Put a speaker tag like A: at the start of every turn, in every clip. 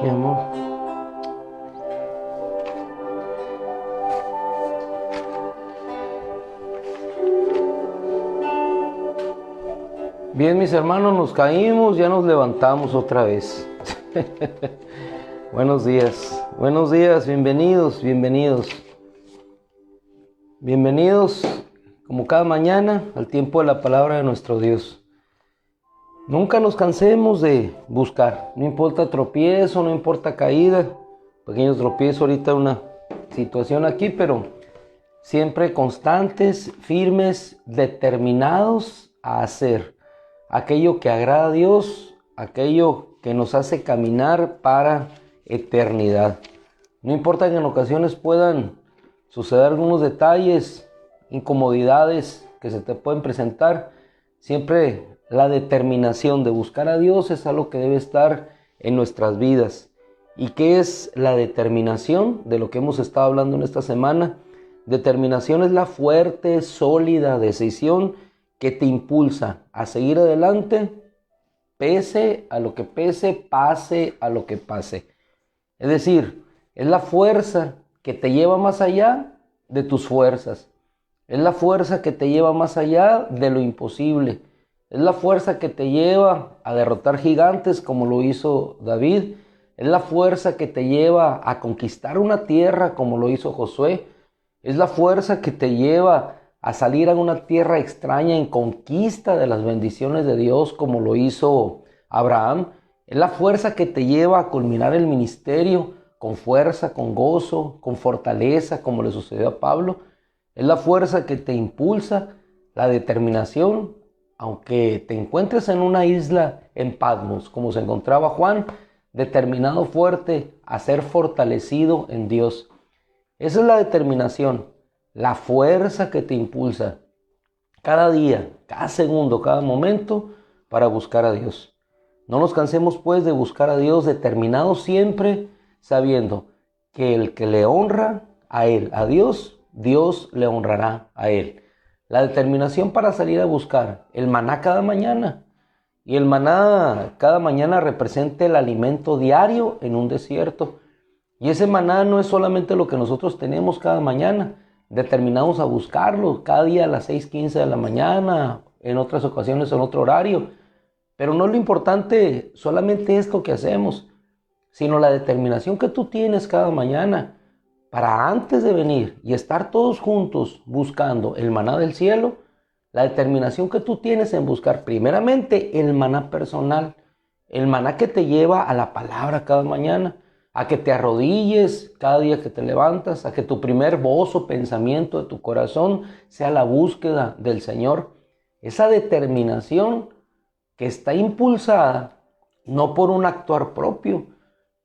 A: Mi amor. Bien, mis hermanos, nos caímos, ya nos levantamos otra vez. Buenos días, bienvenidos. Bienvenidos, como cada mañana, al tiempo de la palabra de nuestro Dios. Nunca nos cansemos de buscar, no importa tropiezo, no importa caída, pequeños tropiezos, ahorita una situación aquí, pero siempre constantes, firmes, determinados a hacer aquello que agrada a Dios, aquello que nos hace caminar para eternidad. No importa que en ocasiones puedan suceder algunos detalles, incomodidades que se te pueden presentar, siempre la determinación de buscar a Dios es algo que debe estar en nuestras vidas. ¿Y qué es la determinación? De lo que hemos estado hablando en esta semana. Determinación es la fuerte, sólida decisión que te impulsa a seguir adelante, pese a lo que pese, pase a lo que pase. Es decir, es la fuerza que te lleva más allá de tus fuerzas. Es la fuerza que te lleva más allá de lo imposible. Es la fuerza que te lleva a derrotar gigantes como lo hizo David. Es la fuerza que te lleva a conquistar una tierra como lo hizo Josué. Es la fuerza que te lleva a salir a una tierra extraña en conquista de las bendiciones de Dios como lo hizo Abraham. Es la fuerza que te lleva a culminar el ministerio con fuerza, con gozo, con fortaleza como le sucedió a Pablo. Es la fuerza que te impulsa, la determinación, aunque te encuentres en una isla en Patmos, como se encontraba Juan, determinado fuerte a ser fortalecido en Dios. Esa es la determinación, la fuerza que te impulsa cada día, cada segundo, cada momento para buscar a Dios. No nos cansemos pues de buscar a Dios, determinados siempre, sabiendo que el que le honra a Él, a Dios, Dios le honrará a Él. La determinación para salir a buscar el maná cada mañana. Y el maná cada mañana representa el alimento diario en un desierto. Y ese maná no es solamente lo que nosotros tenemos cada mañana, determinados a buscarlo cada día a las 6:15 de la mañana, en otras ocasiones en otro horario. Pero no es lo importante solamente esto que hacemos, sino la determinación que tú tienes cada mañana para antes de venir y estar todos juntos buscando el maná del cielo, la determinación que tú tienes en buscar primeramente el maná personal, el maná que te lleva a la palabra cada mañana, a que te arrodilles cada día que te levantas, a que tu primer voz o pensamiento de tu corazón sea la búsqueda del Señor. Esa determinación que está impulsada no por un actuar propio,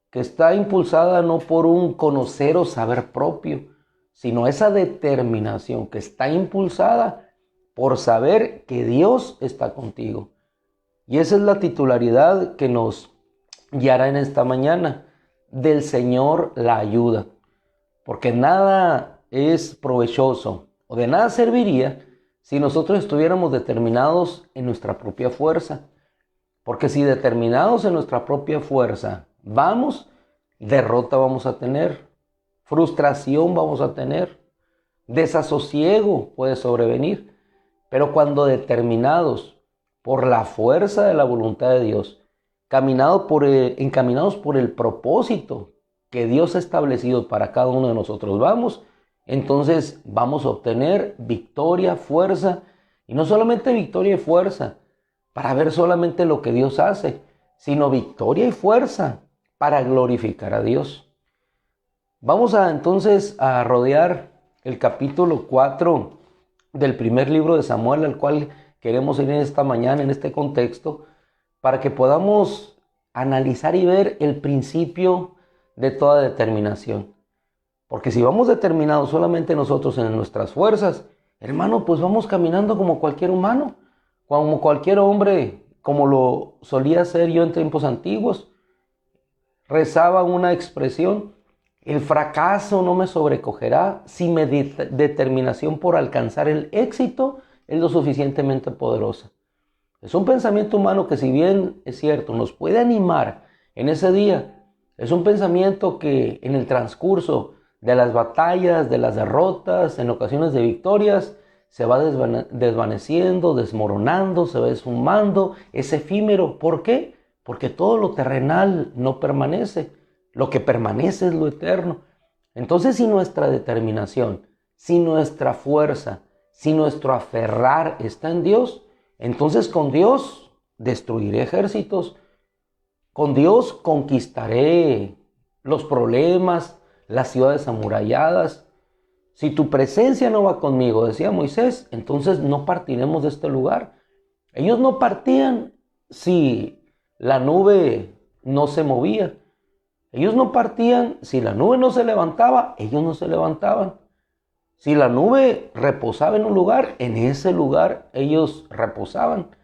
A: que está impulsada no por un conocer o saber propio, sino esa determinación que está impulsada por saber que Dios está contigo. Y esa es la titularidad que nos guiará en esta mañana. Del Señor la ayuda. Porque nada es provechoso o de nada serviría si nosotros estuviéramos determinados en nuestra propia fuerza. Porque si determinados en nuestra propia fuerza vamos, derrota vamos a tener, frustración vamos a tener, desasosiego puede sobrevenir. Pero cuando determinados por la fuerza de la voluntad de Dios, encaminados por el propósito que Dios ha establecido para cada uno de nosotros vamos, entonces vamos a obtener victoria, fuerza, y no solamente victoria y fuerza para ver solamente lo que Dios hace, sino victoria y fuerza para glorificar a Dios. Vamos entonces a rodear el capítulo 4 del primer libro de Samuel, al cual queremos ir en esta mañana, en este contexto, para que podamos analizar y ver el principio de toda determinación. Porque si vamos determinados solamente nosotros en nuestras fuerzas, hermano, pues vamos caminando como cualquier humano, como cualquier hombre, como lo solía hacer yo en tiempos antiguos. Rezaba una expresión: el fracaso no me sobrecogerá si mi determinación por alcanzar el éxito es lo suficientemente poderosa. Es un pensamiento humano que, si bien es cierto, nos puede animar en ese día, es un pensamiento que en el transcurso de las batallas, de las derrotas, en ocasiones de victorias, se va desvaneciendo, desmoronando, se va esfumando, es efímero. ¿Por qué? Porque todo lo terrenal no permanece, lo que permanece es lo eterno. Entonces, si nuestra determinación, si nuestra fuerza, si nuestro aferrar está en Dios, entonces con Dios destruiré ejércitos, con Dios conquistaré los problemas, las ciudades amuralladas. Si tu presencia no va conmigo, decía Moisés, entonces no partiremos de este lugar. Ellos no partían si la nube no se movía. Ellos no partían si la nube no se levantaba, ellos no se levantaban. Si la nube reposaba en un lugar, en ese lugar ellos reposaban.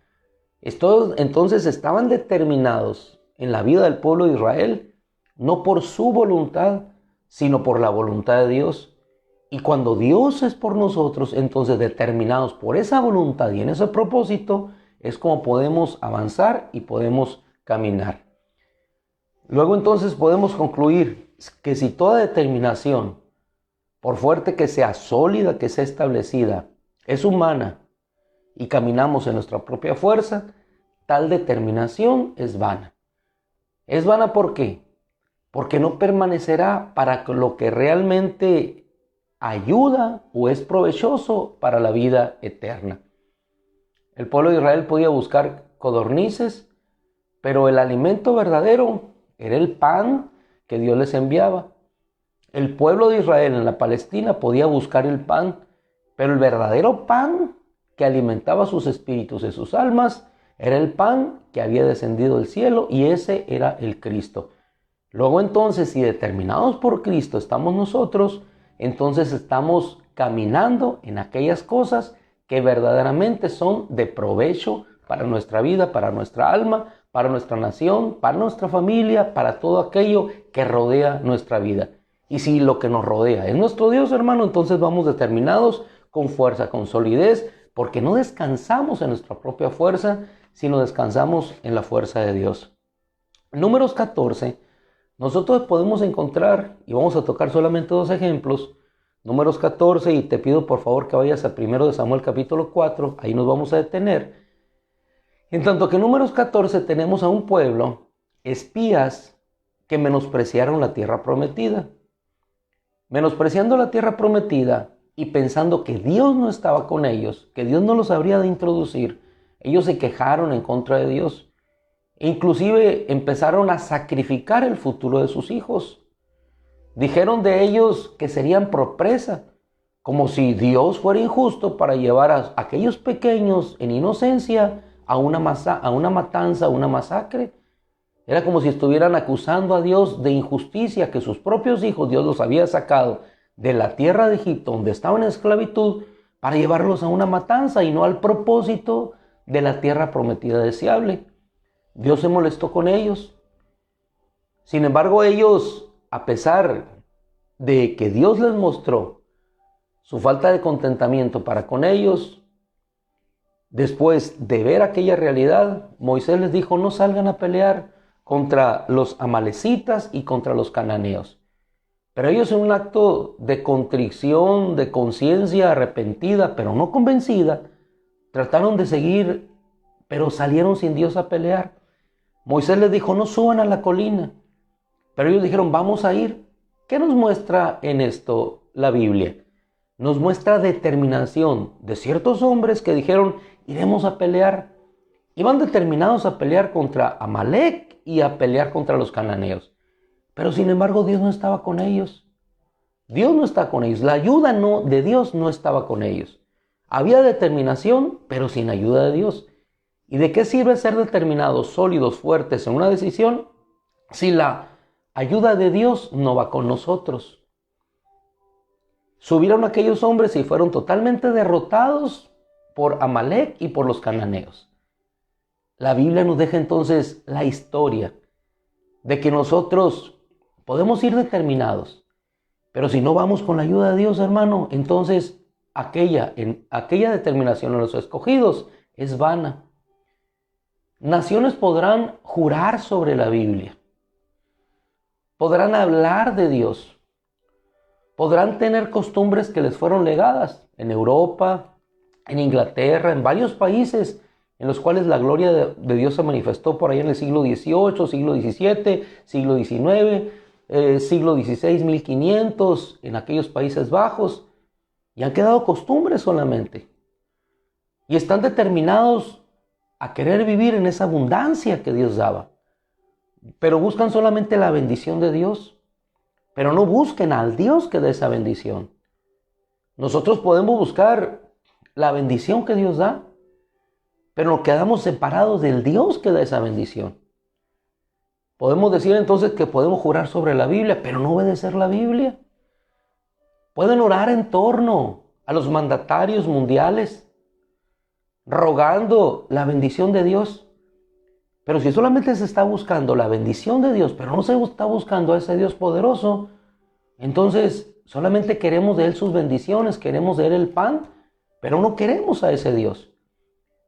A: Entonces estaban determinados en la vida del pueblo de Israel, no por su voluntad, sino por la voluntad de Dios. Y cuando Dios es por nosotros, entonces determinados por esa voluntad y en ese propósito, es como podemos avanzar y podemos caminar. Luego entonces podemos concluir que si toda determinación, por fuerte que sea, sólida que sea establecida, es humana y caminamos en nuestra propia fuerza, tal determinación es vana. ¿Es vana por qué? Porque no permanecerá para lo que realmente ayuda o es provechoso para la vida eterna. El pueblo de Israel podía buscar codornices, pero el alimento verdadero era el pan que Dios les enviaba. El pueblo de Israel en la Palestina podía buscar el pan, pero el verdadero pan que alimentaba sus espíritus y sus almas era el pan que había descendido del cielo, y ese era el Cristo. Luego entonces, si determinados por Cristo estamos nosotros, entonces estamos caminando en aquellas cosas que verdaderamente son de provecho para nuestra vida, para nuestra alma, para nuestra nación, para nuestra familia, para todo aquello que rodea nuestra vida. Y si lo que nos rodea es nuestro Dios, hermano, entonces vamos determinados, con fuerza, con solidez, porque no descansamos en nuestra propia fuerza, sino descansamos en la fuerza de Dios. Números 14. Nosotros podemos encontrar, y vamos a tocar solamente dos ejemplos, Números 14, y te pido por favor que vayas al 1 de Samuel capítulo 4, ahí nos vamos a detener. En tanto que en Números 14 tenemos a un pueblo, espías, que menospreciaron la tierra prometida. Menospreciando la tierra prometida y pensando que Dios no estaba con ellos, que Dios no los habría de introducir, ellos se quejaron en contra de Dios. Inclusive empezaron a sacrificar el futuro de sus hijos. Dijeron de ellos que serían por presa, como si Dios fuera injusto para llevar a aquellos pequeños en inocencia a una matanza, a una masacre. Era como si estuvieran acusando a Dios de injusticia, que sus propios hijos Dios los había sacado de la tierra de Egipto, donde estaban en esclavitud, para llevarlos a una matanza y no al propósito de la tierra prometida deseable. Dios se molestó con ellos. Sin embargo, ellos, a pesar de que Dios les mostró su falta de contentamiento para con ellos, después de ver aquella realidad, Moisés les dijo: no salgan a pelear contra los amalecitas y contra los cananeos. Pero ellos, en un acto de contrición, de conciencia arrepentida, pero no convencida, trataron de seguir, pero salieron sin Dios a pelear. Moisés les dijo: no suban a la colina. Pero ellos dijeron: vamos a ir. ¿Qué nos muestra en esto la Biblia? Nos muestra determinación de ciertos hombres que dijeron: iremos a pelear. Iban determinados a pelear contra Amalec y a pelear contra los cananeos. Pero sin embargo Dios no estaba con ellos. Dios no está con ellos. La ayuda de Dios no estaba con ellos. Había determinación, pero sin ayuda de Dios. ¿Y de qué sirve ser determinados, sólidos, fuertes en una decisión si la ayuda de Dios no va con nosotros? Subieron aquellos hombres y fueron totalmente derrotados por Amalec y por los cananeos. La Biblia nos deja entonces la historia de que nosotros podemos ir determinados, pero si no vamos con la ayuda de Dios, hermano, entonces aquella determinación de los escogidos es vana. Naciones podrán jurar sobre la Biblia, podrán hablar de Dios, podrán tener costumbres que les fueron legadas en Europa, en Inglaterra, en varios países en los cuales la gloria de Dios se manifestó por ahí en el siglo XVIII, siglo XVII, siglo XIX, siglo XVI, 1500, en aquellos Países Bajos, y han quedado costumbres solamente. Y están determinados a querer vivir en esa abundancia que Dios daba. Pero buscan solamente la bendición de Dios, pero no busquen al Dios que da esa bendición. Nosotros podemos buscar la bendición que Dios da, pero nos quedamos separados del Dios que da esa bendición. Podemos decir entonces que podemos jurar sobre la Biblia, pero no obedecer la Biblia. Pueden orar en torno a los mandatarios mundiales, rogando la bendición de Dios. Pero si solamente se está buscando la bendición de Dios, pero no se está buscando a ese Dios poderoso, entonces solamente queremos de Él sus bendiciones, queremos de Él el pan, pero no queremos a ese Dios.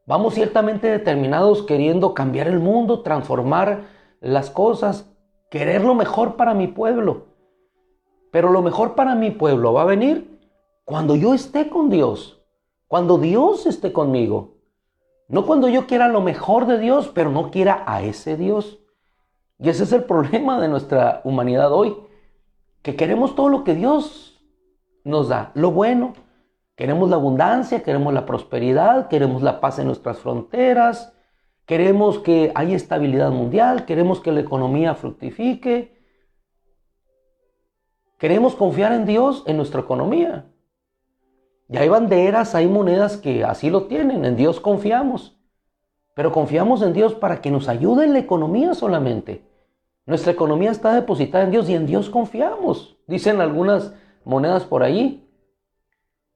A: Vamos ciertamente determinados queriendo cambiar el mundo, transformar las cosas, querer lo mejor para mi pueblo. Pero lo mejor para mi pueblo va a venir cuando yo esté con Dios, cuando Dios esté conmigo. No cuando yo quiera lo mejor de Dios, pero no quiera a ese Dios. Y ese es el problema de nuestra humanidad hoy, que queremos todo lo que Dios nos da, lo bueno. Queremos la abundancia, queremos la prosperidad, queremos la paz en nuestras fronteras, queremos que haya estabilidad mundial, queremos que la economía fructifique. Queremos confiar en Dios en nuestra economía. Y hay banderas, hay monedas que así lo tienen, en Dios confiamos. Pero confiamos en Dios para que nos ayude en la economía solamente. Nuestra economía está depositada en Dios y en Dios confiamos, dicen algunas monedas por ahí.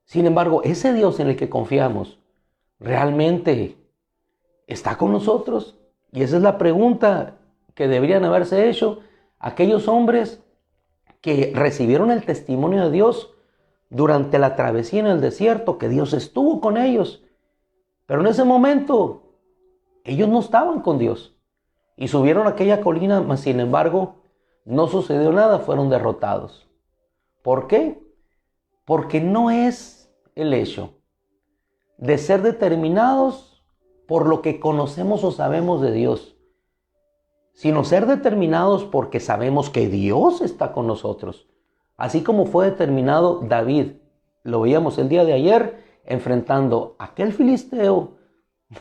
A: Sin embargo, ese Dios en el que confiamos, ¿realmente está con nosotros? Y esa es la pregunta que deberían haberse hecho aquellos hombres que recibieron el testimonio de Dios durante la travesía en el desierto, que Dios estuvo con ellos. Pero en ese momento, ellos no estaban con Dios. Y subieron a aquella colina, mas sin embargo, no sucedió nada, fueron derrotados. ¿Por qué? Porque no es el hecho de ser determinados por lo que conocemos o sabemos de Dios, sino ser determinados porque sabemos que Dios está con nosotros. Así como fue determinado David, lo veíamos el día de ayer, enfrentando a aquel filisteo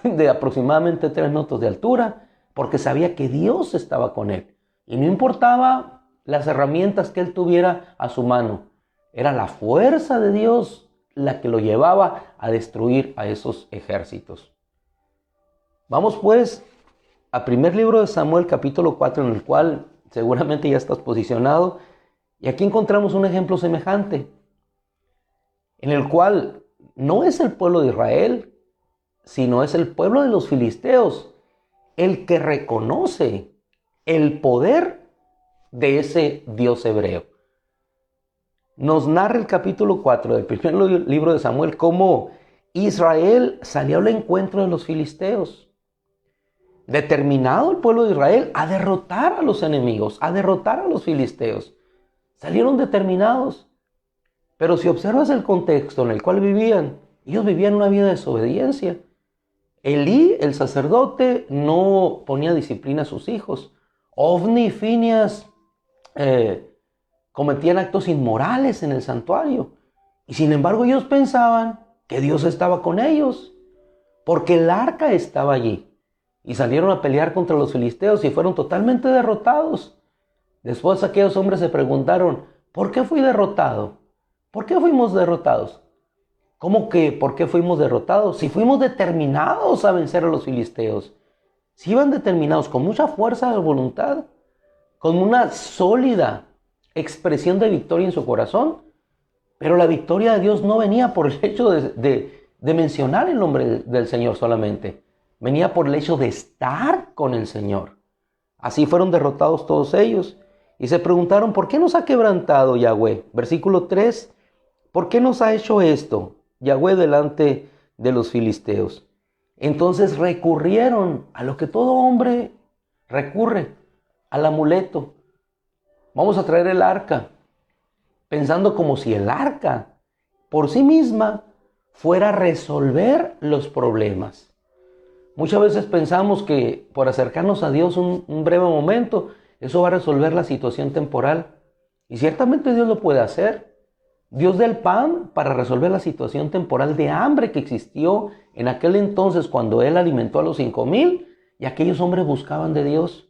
A: de aproximadamente 3 metros de altura, porque sabía que Dios estaba con él. Y no importaba las herramientas que él tuviera a su mano, era la fuerza de Dios la que lo llevaba a destruir a esos ejércitos. Vamos pues a primer libro de Samuel, capítulo 4, en el cual seguramente ya estás posicionado. Y aquí encontramos un ejemplo semejante, en el cual no es el pueblo de Israel, sino es el pueblo de los filisteos, el que reconoce el poder de ese Dios hebreo. Nos narra el capítulo 4 del primer libro de Samuel cómo Israel salió al encuentro de los filisteos. Determinado el pueblo de Israel a derrotar a los enemigos, a derrotar a los filisteos. Salieron determinados. Pero si observas el contexto en el cual vivían, ellos vivían una vida de desobediencia. Elí, el sacerdote, no ponía disciplina a sus hijos. Ofni y Fineas cometían actos inmorales en el santuario. Y sin embargo ellos pensaban que Dios estaba con ellos, porque el arca estaba allí. Y salieron a pelear contra los filisteos y fueron totalmente derrotados. Después aquellos hombres se preguntaron, ¿Por qué fui derrotado? ¿Por qué fuimos derrotados? ¿Cómo que por qué fuimos derrotados? Si fuimos determinados a vencer a los filisteos. Si iban determinados con mucha fuerza de voluntad, con una sólida expresión de victoria en su corazón. Pero la victoria de Dios no venía por el hecho de mencionar el nombre del Señor solamente. Venía por el hecho de estar con el Señor. Así fueron derrotados todos ellos. Y se preguntaron, ¿por qué nos ha quebrantado Yahweh? Versículo 3, ¿por qué nos ha hecho esto Yahweh delante de los filisteos? Entonces recurrieron a lo que todo hombre recurre, al amuleto. Vamos a traer el arca, pensando como si el arca por sí misma fuera a resolver los problemas. Muchas veces pensamos que por acercarnos a Dios un breve momento, eso va a resolver la situación temporal. Y ciertamente Dios lo puede hacer. Dios da el pan para resolver la situación temporal de hambre que existió en aquel entonces cuando Él alimentó a los 5,000 y aquellos hombres buscaban de Dios.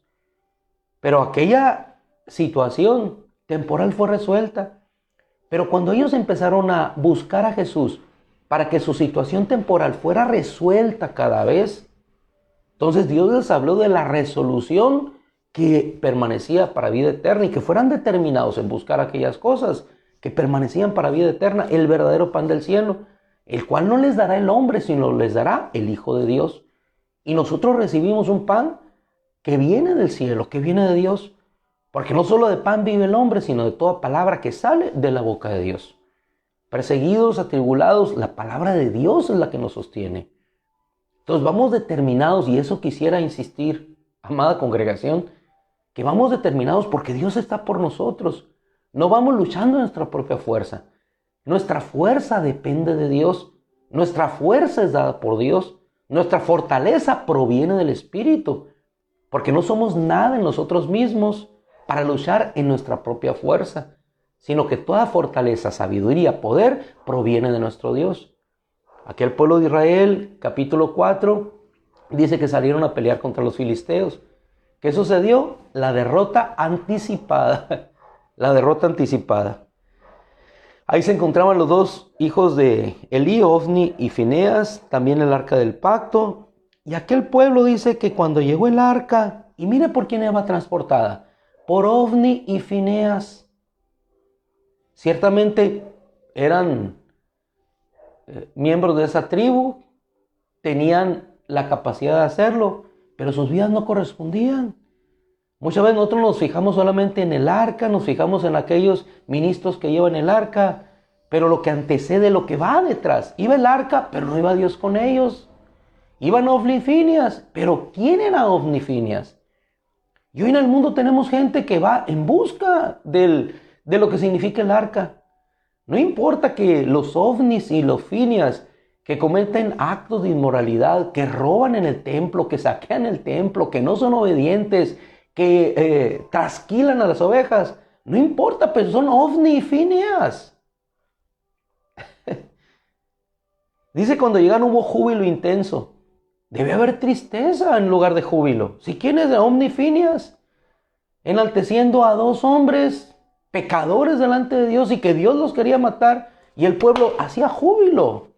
A: Pero aquella situación temporal fue resuelta. Pero cuando ellos empezaron a buscar a Jesús para que su situación temporal fuera resuelta cada vez, entonces Dios les habló de la resolución que permanecía para vida eterna y que fueran determinados en buscar aquellas cosas que permanecían para vida eterna, el verdadero pan del cielo, el cual no les dará el hombre, sino les dará el Hijo de Dios. Y nosotros recibimos un pan que viene del cielo, que viene de Dios, porque no solo de pan vive el hombre, sino de toda palabra que sale de la boca de Dios. Perseguidos, atribulados, la palabra de Dios es la que nos sostiene. Entonces vamos determinados, y eso quisiera insistir, amada congregación, que vamos determinados porque Dios está por nosotros. No vamos luchando en nuestra propia fuerza. Nuestra fuerza depende de Dios. Nuestra fuerza es dada por Dios. Nuestra fortaleza proviene del Espíritu. Porque no somos nada en nosotros mismos para luchar en nuestra propia fuerza, sino que toda fortaleza, sabiduría, poder proviene de nuestro Dios. Aquel pueblo de Israel, capítulo 4, dice que salieron a pelear contra los filisteos. ¿Qué sucedió? La derrota anticipada. La derrota anticipada. Ahí se encontraban los dos hijos de Elí, Ofni y Fineas, también el arca del pacto. Y aquel pueblo dice que cuando llegó el arca, y mire por quién iba transportada, por Ofni y Fineas. Ciertamente eran miembros de esa tribu, tenían la capacidad de hacerlo, pero sus vidas no correspondían. Muchas veces nosotros nos fijamos solamente en el arca, nos fijamos en aquellos ministros que llevan el arca, pero lo que antecede, lo que va detrás. Iba el arca, pero no iba Dios con ellos. Iban Ofni y Fineas, pero ¿quién era Ofni y Fineas? Y hoy en el mundo tenemos gente que va en busca de lo que significa el arca. No importa que los Ofnis y los Fineas que cometen actos de inmoralidad, que roban en el templo, que saquean el templo, que no son obedientes, que trasquilan a las ovejas, no importa, pero son Ofni y Fineas. Dice cuando llegan hubo júbilo intenso. Debe haber tristeza en lugar de júbilo. Si quién es de Ofni y Fineas, enalteciendo a dos hombres pecadores delante de Dios y que Dios los quería matar y el pueblo hacía júbilo.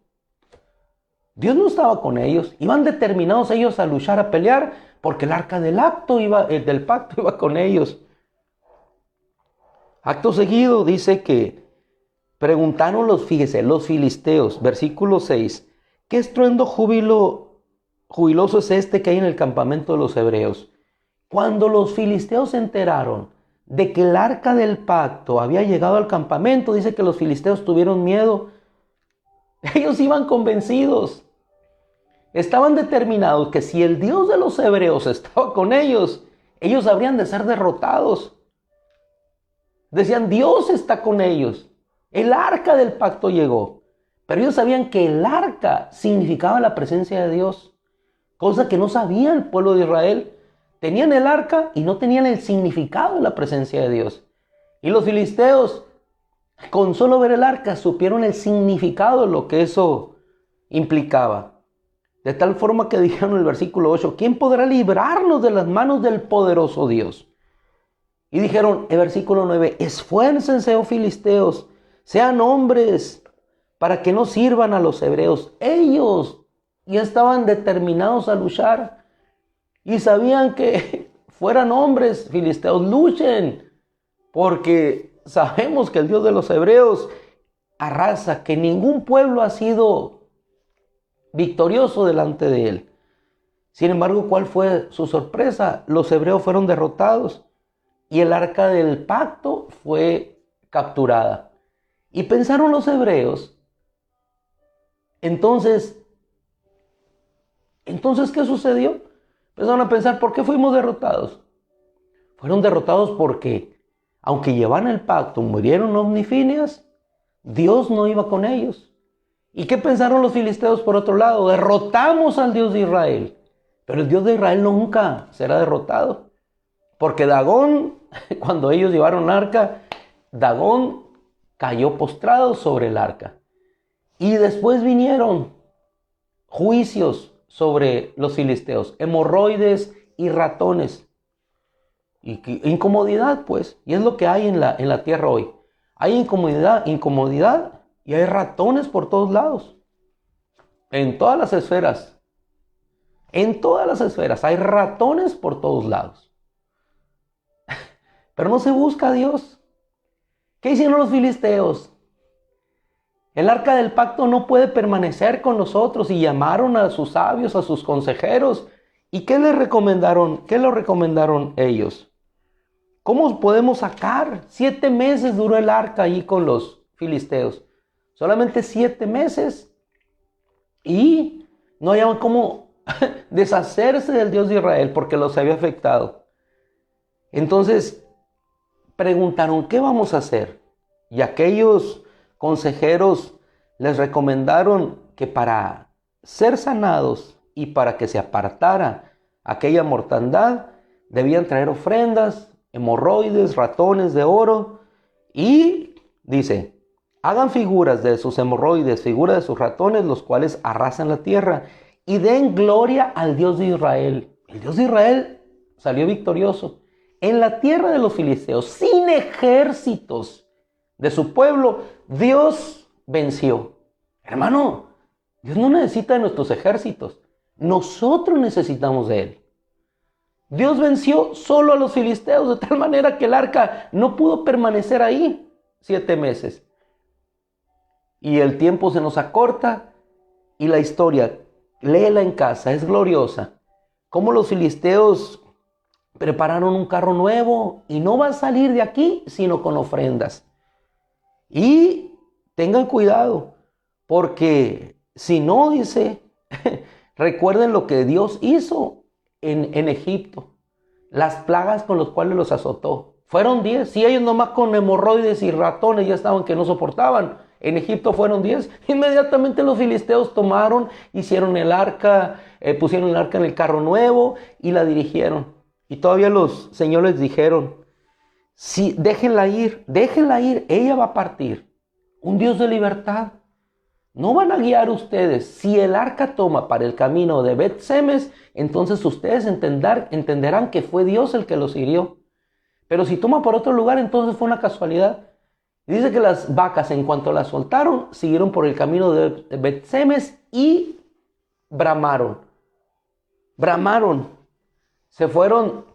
A: Dios no estaba con ellos, iban determinados ellos a luchar, a pelear, porque el arca del pacto iba con ellos. Acto seguido dice que preguntaron los filisteos, versículo 6, ¿qué estruendo jubiloso es este que hay en el campamento de los hebreos? Cuando los filisteos se enteraron de que el arca del pacto había llegado al campamento, dice que los filisteos tuvieron miedo. Ellos iban convencidos. Estaban determinados que si el Dios de los hebreos estaba con ellos, ellos habrían de ser derrotados. Decían, Dios está con ellos. El arca del pacto llegó. Pero ellos sabían que el arca significaba la presencia de Dios. Cosa que no sabía el pueblo de Israel. Tenían el arca y no tenían el significado de la presencia de Dios. Y los filisteos, con solo ver el arca, supieron el significado de lo que eso implicaba. De tal forma que dijeron en el versículo 8, ¿quién podrá librarnos de las manos del poderoso Dios? Y dijeron, el versículo 9, esfuércense, oh filisteos, sean hombres, para que no sirvan a los hebreos. Ellos ya estaban determinados a luchar y sabían que fueran hombres filisteos, luchen, porque sabemos que el Dios de los hebreos arrasa, que ningún pueblo ha sido victorioso delante de él. Sin embargo, ¿cuál fue su sorpresa? Los hebreos fueron derrotados y el arca del pacto fue capturada. Y pensaron los hebreos, entonces, ¿qué sucedió? Empezaron a pensar, ¿por qué fuimos derrotados? Fueron derrotados porque, aunque llevaban el pacto, murieron omnifinias, Dios no iba con ellos. ¿Y qué pensaron los filisteos por otro lado? Derrotamos al Dios de Israel. Pero el Dios de Israel nunca será derrotado. Porque Dagón, cuando ellos llevaron el arca, Dagón cayó postrado sobre el arca. Y después vinieron juicios sobre los filisteos, hemorroides y ratones. Y incomodidad, pues. Y es lo que hay en la tierra hoy. Hay incomodidad y hay ratones por todos lados. En todas las esferas. En todas las esferas hay ratones por todos lados. Pero no se busca a Dios. ¿Qué hicieron los filisteos? El arca del pacto no puede permanecer con nosotros y llamaron a sus sabios, a sus consejeros. ¿Y qué les recomendaron? ¿Qué les recomendaron ellos? ¿Cómo podemos sacar? 7 meses duró el arca ahí con los filisteos. Solamente 7 meses. Y no hallaban cómo deshacerse del Dios de Israel porque los había afectado. Entonces preguntaron, ¿qué vamos a hacer? Y aquellos consejeros les recomendaron que para ser sanados y para que se apartara aquella mortandad, debían traer ofrendas, hemorroides, ratones de oro, y dice, hagan figuras de sus hemorroides, figuras de sus ratones, los cuales arrasan la tierra, y den gloria al Dios de Israel. El Dios de Israel salió victorioso en la tierra de los filisteos, sin ejércitos de su pueblo. Dios venció. Hermano, Dios no necesita de nuestros ejércitos. Nosotros necesitamos de Él. Dios venció solo a los filisteos, de tal manera que el arca no pudo permanecer ahí 7 meses. Y el tiempo se nos acorta y la historia, léela en casa, es gloriosa. Cómo los filisteos prepararon un carro nuevo y no va a salir de aquí sino con ofrendas. Y tengan cuidado, porque si no, dice, recuerden lo que Dios hizo en Egipto, las plagas con las cuales los azotó. Fueron 10, si ellos nomás con hemorroides y ratones ya estaban que no soportaban. En Egipto fueron 10. Inmediatamente los filisteos tomaron, hicieron el arca, pusieron el arca en el carro nuevo y la dirigieron. Y todavía los señores dijeron, sí, déjenla ir, ella va a partir. Un Dios de libertad. No van a guiar ustedes. Si el arca toma para el camino de Bet-Semes, entonces ustedes entenderán que fue Dios el que los hirió. Pero si toma por otro lugar, entonces fue una casualidad. Dice que las vacas, en cuanto las soltaron, siguieron por el camino de Bet-Semes y bramaron. Se fueron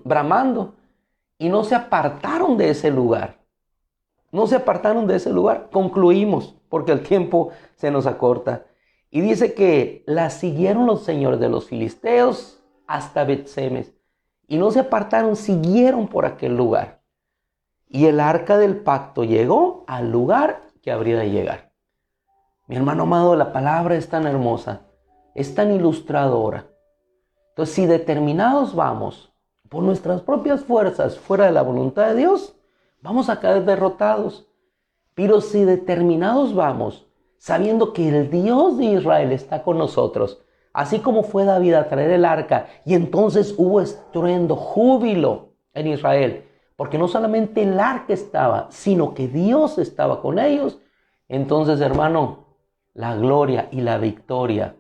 A: bramando y no se apartaron de ese lugar. Concluimos, porque el tiempo se nos acorta. Y dice que las siguieron los señores de los filisteos hasta Bet-Semes. Y no se apartaron, siguieron por aquel lugar. Y el arca del pacto llegó al lugar que habría de llegar. Mi hermano amado, la palabra es tan hermosa, es tan ilustradora. Entonces, si determinados vamos por nuestras propias fuerzas fuera de la voluntad de Dios, vamos a caer derrotados. Pero si determinados vamos, sabiendo que el Dios de Israel está con nosotros, así como fue David a traer el arca, y entonces hubo estruendo, júbilo en Israel, porque no solamente el arca estaba, sino que Dios estaba con ellos. Entonces, hermano, la gloria y la victoria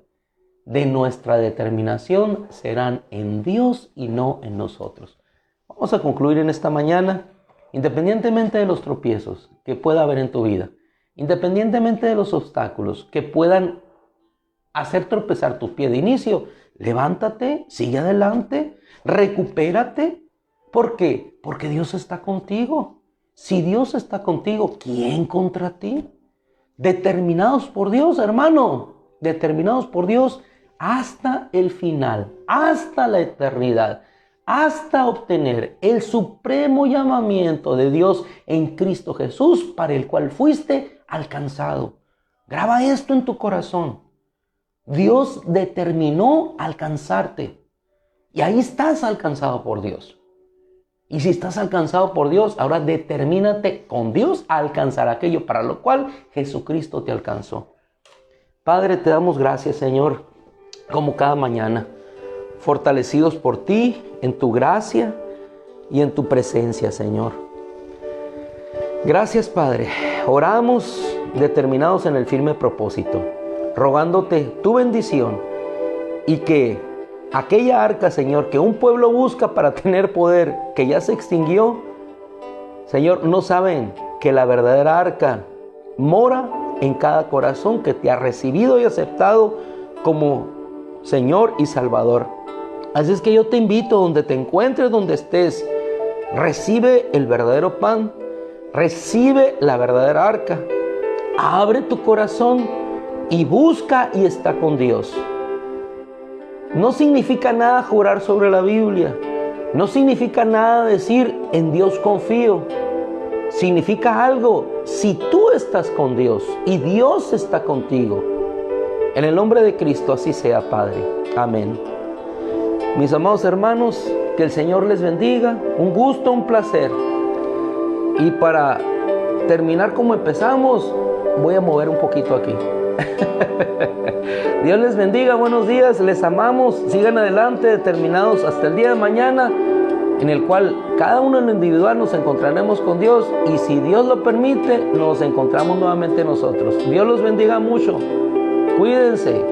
A: de nuestra determinación serán en Dios y no en nosotros. Vamos a concluir en esta mañana, independientemente de los tropiezos que pueda haber en tu vida, independientemente de los obstáculos que puedan hacer tropezar tu pie de inicio, levántate, sigue adelante, recupérate. ¿Por qué? Porque Dios está contigo. Si Dios está contigo, ¿quién contra ti? Determinados por Dios, hermano, determinados por Dios hasta el final, hasta la eternidad, hasta obtener el supremo llamamiento de Dios en Cristo Jesús, para el cual fuiste alcanzado. Graba esto en tu corazón. Dios determinó alcanzarte y ahí estás alcanzado por Dios. Y si estás alcanzado por Dios, ahora determínate con Dios a alcanzar aquello para lo cual Jesucristo te alcanzó. Padre, te damos gracias, Señor, como cada mañana, fortalecidos por ti, en tu gracia y en tu presencia, Señor. Gracias, Padre. Oramos determinados en el firme propósito, rogándote tu bendición y que aquella arca, Señor, que un pueblo busca para tener poder, que ya se extinguió, Señor, no saben que la verdadera arca mora en cada corazón que te ha recibido y aceptado como Señor y Salvador. Así es que yo te invito, donde te encuentres, donde estés, recibe el verdadero pan, recibe la verdadera arca, abre tu corazón y busca y está con Dios. No significa nada jurar sobre la Biblia, no significa nada decir en Dios confío. Significa algo si tú estás con Dios y Dios está contigo. En el nombre de Cristo así sea, Padre. Amén. Mis amados hermanos, que el Señor les bendiga. Un gusto, un placer. Y para terminar como empezamos, voy a mover un poquito aquí. Dios les bendiga, buenos días, les amamos, sigan adelante, determinados hasta el día de mañana, en el cual cada uno en lo individual nos encontraremos con Dios, y si Dios lo permite, nos encontramos nuevamente nosotros. Dios los bendiga mucho, cuídense.